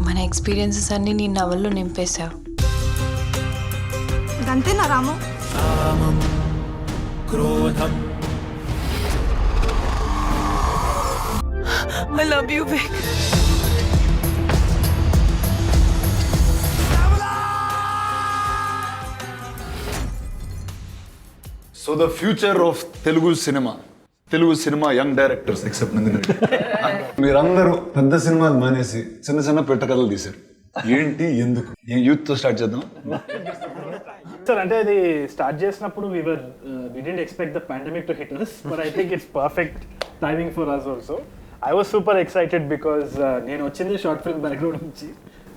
మన ఎక్స్పీరియన్సెస్ అన్నీ నీ నవల్లో నింపేశావు. ఇదంతేనా రాము? కామం క్రోధం. I love you, Vic. So the future of Telugu cinema young directors except Nandini Reddy. మీరందరూ పెద్ద సినిమాలు మానేసి చిన్న చిన్న పెట్ట కథలు తీశారు. ఏంటి ఎందుకు? యూత్ తో స్టార్ట్ చేద్దాం. సార్ అంటే ఇది స్టార్ట్ చేసినప్పుడు we didn't expect the pandemic to hit us, but I think it's perfect timing for us also. I was super excited because నేను వచ్చింది షార్ట్ ఫిల్మ్ బ్యాక్గ్రౌండ్ నుంచి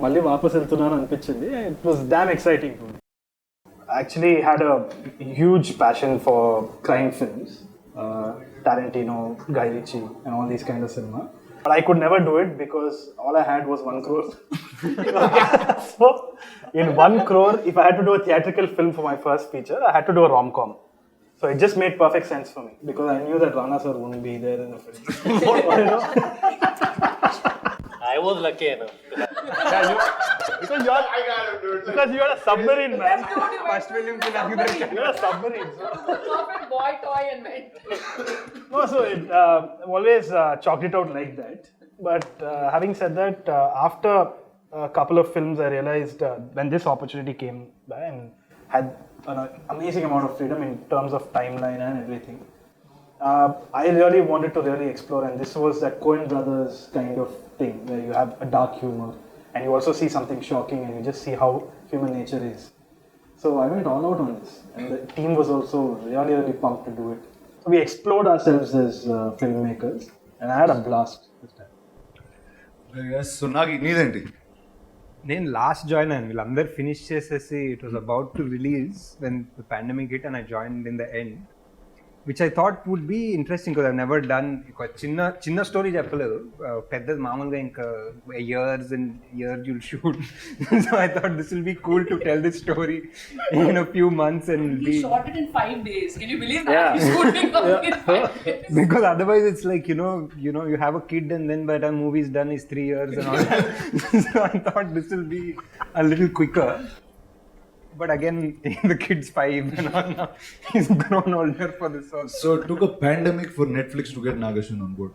మళ్ళీ వాపస్ వెళ్తున్నాను అనిపించింది. It was damn exciting for me. I actually had a huge passion for crime films, Tarantino, Guy Ritchie and all these kind of cinema. But I could never do it because all I had was 1 crore. So, in 1 crore, if I had to do a theatrical film for my first feature, I had to do a rom-com. So it just made perfect sense for me because I knew that Rana sir wouldn't be there in the film. I was lucky enough. Because you're a submarine, man. First film you're a submarine. Perfect boy toy and man. No, so it always chalked it out like that. But having said that, after a couple of films, I realized when this opportunity came by and had an amazing amount of freedom in terms of timeline and everything, I really wanted to really explore, and this was that Coen Brothers kind of thing where you have a dark humor and you also see something shocking and you just see how human nature is. So I went all out on this, and the team was also really pumped to do it. So we explored ourselves as filmmakers, and I had a blast this time. So నాకు నీదేంటి? నేను last join అయ్యాను. వీళ్ళందరూ finish చేసేసి it was about to release when the pandemic hit and I joined in the end, which I thought would be interesting because I never done. ఒక చిన్న story చెప్పలేదు, పెద్దది మామూలుగా ఇంకా years and years you'll shoot. So I thought this will be cool to tell this story in a few months and He shot it in 5 days. Can you believe that? Yeah. He's shooting in 5 days. Because otherwise it's like, you know, you have a kid and then by the time movie is done is 3 years and all that. So I thought this will be a little quicker. But again, the kid's 5 and all now. He's grown older for this also. So it took a pandemic for Netflix to get Nagashwin on board.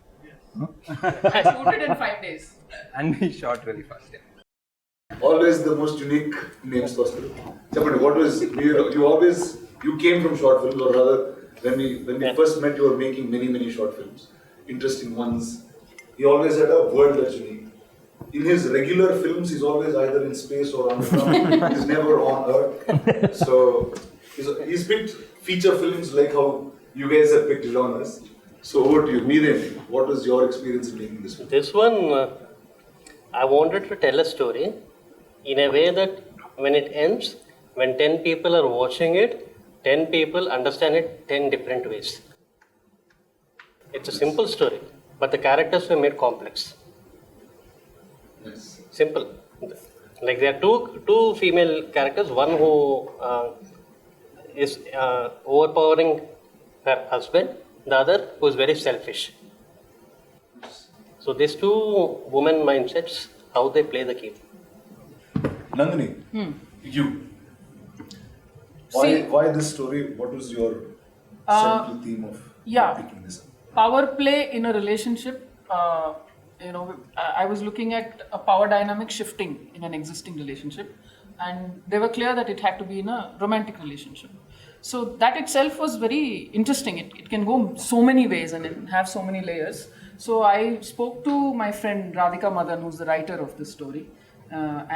I shot it in 5 days. And we shot really fast. Yeah. Always the most unique names possible. Chapandi, what was you came from short films, or rather when we first met you were making many short films, interesting ones. He always had a world that's unique. In his regular films, he's always either in space or on the ground. He's never on Earth. So he's picked feature films like how you guys have picked genres. So over to you. Meeran, what was your experience in making this film? This one, I wanted to tell a story in a way that when it ends, when 10 people are watching it, 10 people understand it 10 different ways. It's a simple story, but the characters were made complex. Yes. Simple. Like there are two female characters, one who is overpowering her husband, the other who is very selfish. So these two women mindsets, how they play the game. Nandini, you. Why this story? What was your central theme of picking this up? Power play in a relationship. I was looking at a power dynamic shifting in an existing relationship, and they were clear that it had to be in a romantic relationship. So that itself was very interesting. It can go so many ways and it have so many layers. So I spoke to my friend Radhika Madan, who's the writer of this story,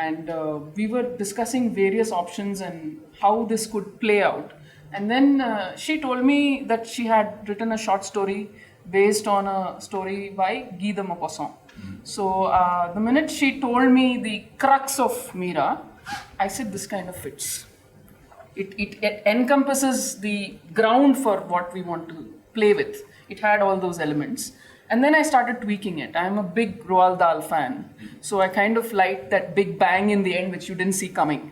and we were discussing various options and how this could play out. And then she told me that she had written a short story based on a story by Guy de Maupassant. So the minute she told me the crux of Meera, I said this kind of fits. It encompasses the ground for what we want to play with. It had all those elements. And then I started tweaking it. I'm a big Roald Dahl fan. So I kind of liked that big bang in the end, which you didn't see coming.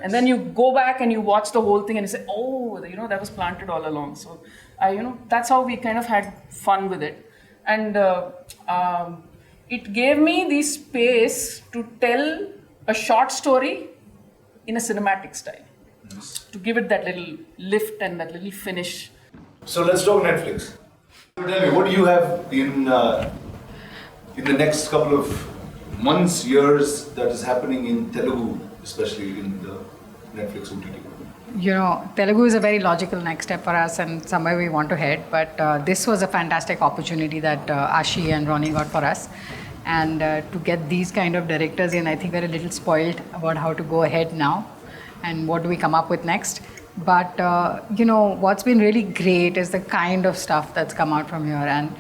And then you go back and you watch the whole thing and you say, oh, that was planted all along. So that's how we kind of had fun with it. And it gave me the space to tell a short story in a cinematic style, to give it that little lift and that little finish. So let's talk Netflix. Tell me, what do you have in the next couple of months, years that is happening in Telugu, especially in the Netflix OTT? You know, Telugu is a very logical next step for us and somewhere we want to head. But this was a fantastic opportunity that Ashi and Ronnie got for us. And to get these kind of directors in, I think we're a little spoiled about how to go ahead now and what do we come up with next. But, you know, what's been really great is the kind of stuff that's come out from here. And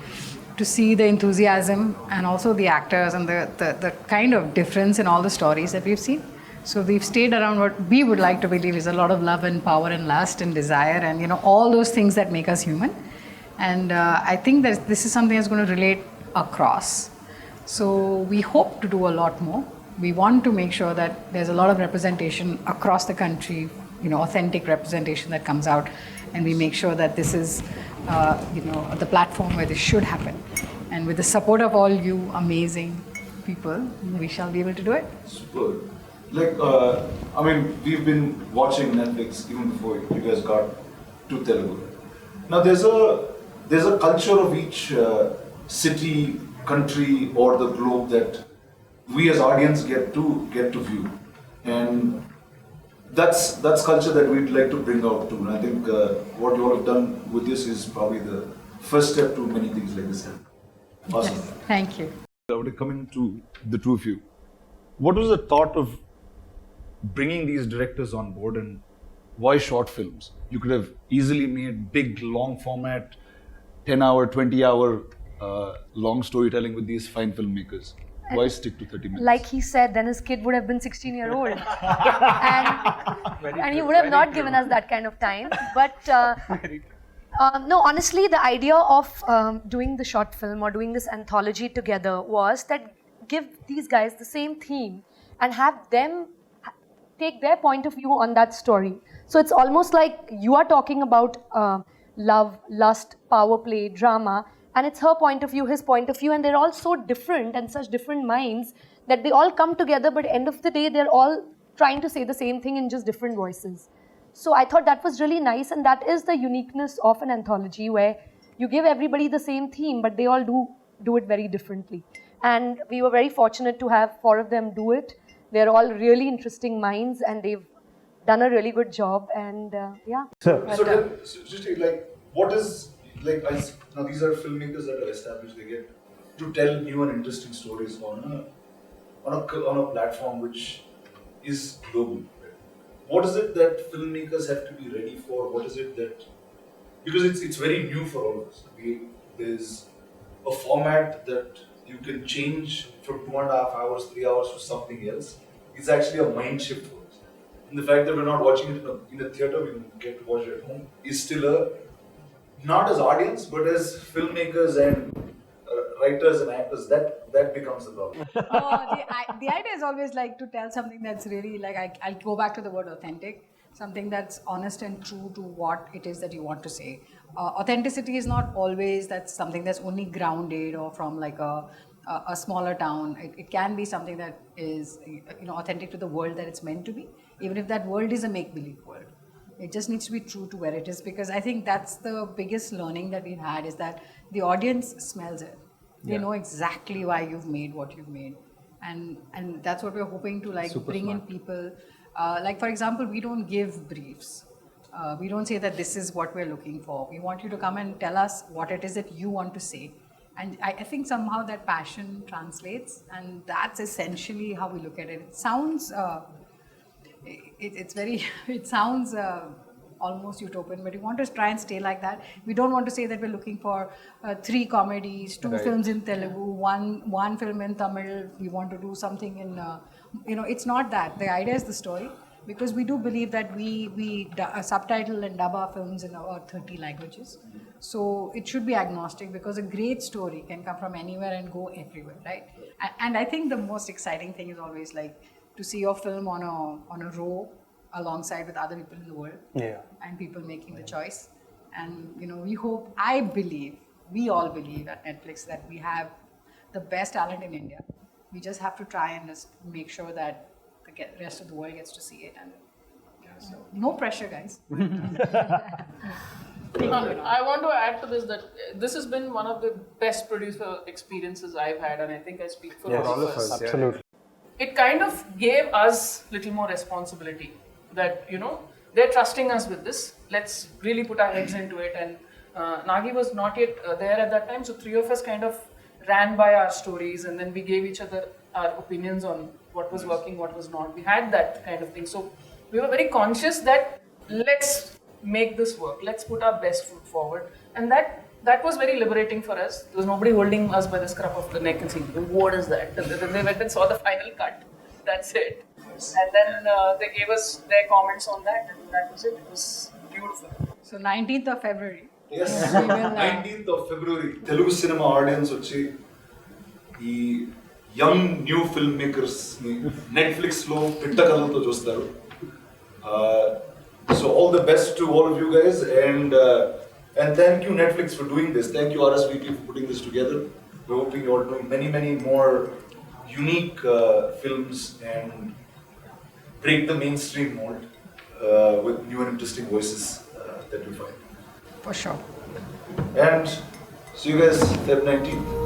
to see the enthusiasm and also the actors and the kind of difference in all the stories that we've seen. So we've stayed around what we would like to believe is a lot of love and power and lust and desire and, you know, all those things that make us human. And I think that this is something that's going to relate across. So we hope to do a lot more. We want to make sure that there's a lot of representation across the country, you know, authentic representation that comes out. And we make sure that this is, you know, the platform where this should happen. And with the support of all you amazing people, we shall be able to do it. Super. Like, I mean, we've been watching Netflix even before you guys got to Telugu. Now, there's a culture of each city, country, or the globe that we as audience get to view, and that's culture that we'd like to bring out too. And I think what you all have done with this is probably the first step to many things like this. Awesome. Yes, thank you. I would come into the two of you. What was the thought of bringing these directors on board, and why short films? You could have easily made big, long format, 10-hour, 20-hour long storytelling with these fine filmmakers. Why stick to 30 minutes? Like he said, then his kid would have been 16-year-old. and he would have not given us that kind of time. But no, honestly, the idea of doing the short film or doing this anthology together was that give these guys the same theme and have them take their point of view on that story. So it's almost like you are talking about love, lust, power play, drama, and it's her point of view, his point of view, and they're all so different and such different minds that they all come together, but end of the day, they're all trying to say the same thing in just different voices. So I thought that was really nice, and that is the uniqueness of an anthology where you give everybody the same theme, but they all do it very differently. And we were very fortunate to have 4 of them do it. They're all really interesting minds, and they've done a really good job. And yeah. So just like, what is like? Now these are filmmakers that are established. They get to tell new and interesting stories on a platform which is global. What is it that filmmakers have to be ready for? What is it that, because it's very new for all of us. There's a format that you can change from 2.5 hours, 3 hours to something else. It's actually a mind shift for us. And the fact that we're not watching it in a theater, we get to watch it at home, is still not as audience, but as filmmakers and writers and actors, that becomes the problem. The idea is always like to tell something that's really like, I'll go back to the word authentic, something that's honest and true to what it is that you want to say. Authenticity is not always that's something that's only grounded or from like a smaller town. It can be something that is, you know, authentic to the world that it's meant to be, even if that world is a make-believe world. It just needs to be true to where it is, because I think that's the biggest learning that we've had, is that the audience smells it. They know exactly why you've made what you've made. And that's what we're hoping to like bring in people. Like for example, we don't give briefs. We don't say that this is what we're looking for. We want you to come and tell us what it is that you want to say. And I think somehow that passion translates, and that's essentially how we look at it. It sounds, it sounds almost utopian, but we want to try and stay like that. We don't want to say that we're looking for 3 comedies, 2 films in Telugu, one film in Tamil. We want to do something in, you know, it's not that. The idea is the story, because we do believe that we subtitle and dub our films in about 30 languages. So it should be agnostic, because a great story can come from anywhere and go everywhere, right? And I think the most exciting thing is always like to see your film on a row alongside with other people in the world, and people making the choice. And you know, we all believe at Netflix that we have the best talent in India. We just have to try and just make sure that the rest of the world gets to see it. And so, no pressure, guys. I want to add to this that this has been one of the best producer experiences I've had, and I think I speak for all of us. Absolutely. It kind of gave us little more responsibility that, you know, they're trusting us with this. Let's really put our heads into it. And Nagi was not yet there at that time, so three of us kind of ran by our stories, and then we gave each other our opinions on what was working, what was not. We had that kind of thing. So we were very conscious that let's make this work. Let's put our best foot forward. And that was very liberating for us. There was nobody holding us by the scruff of the neck and saying, what is that? And then they went and saw the final cut. That's it. And then they gave us their comments on that, and that was it. It was beautiful. So 19th of February. Yes, 19th of February. Telugu cinema audience వచ్చి ఈ young new film makers ని Netflix లో పిట్ట కథలతో చూస్తారు. So all the best to all of you guys, and thank you Netflix for doing this. Thank you RSVP for putting this together. We're hoping you're doing many more unique films and break the mainstream mold with new and interesting voices that you find. For sure. And see you guys Feb 19th.